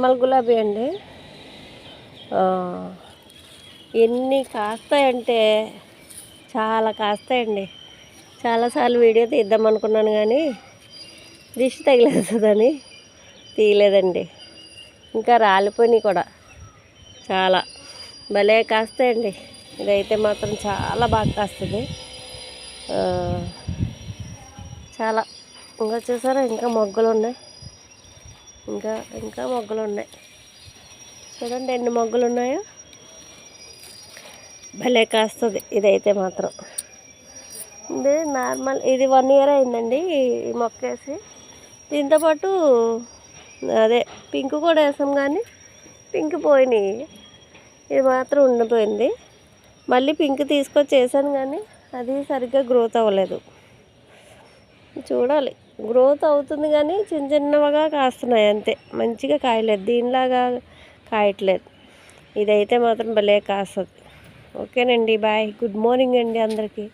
మల్ గులాబీ అండి. ఎన్ని కాస్తాయంటే చాలా కాస్తాయండి. చాలాసార్లు వీడియో తీద్దాం అనుకున్నాను కానీ దిష్టి తగిలేస్తుందని తీయలేదండి. ఇంకా రాలిపోయినాయి కూడా, చాలా భలే కాస్తాయండి. ఇదైతే మాత్రం చాలా బాగా కాస్తుంది. చాలా ఇంకా చూసారా, ఇంకా మొగ్గలు ఉన్నాయి, ఇంకా మొగ్గలు ఉన్నాయి. చూడండి ఎన్ని మొగ్గలు ఉన్నాయో. భలే కాస్తుంది ఇదైతే మాత్రం. ఇది నార్మల్, ఇది 1 year అయిందండి ఈ మొక్క వేసి. దీంతోపాటు అదే పింక్ కూడా వేసాం కానీ పింక్ పోయినాయి, ఇది మాత్రం ఉండిపోయింది. మళ్ళీ పింక్ తీసుకొచ్చి వేసాను కానీ అది సరిగ్గా గ్రోత్ అవ్వలేదు. చూడాలి, గ్రోత్ అవుతుంది కానీ చిన్న చిన్నగా కాస్తున్నాయి అంతే, మంచిగా కాయలేదు, దీనిలాగా కాయట్లేదు. ఇదైతే మాత్రం భలే కాస్తుంది. ఓకేనండి, బాయ్, గుడ్ మార్నింగ్ అండి అందరికీ.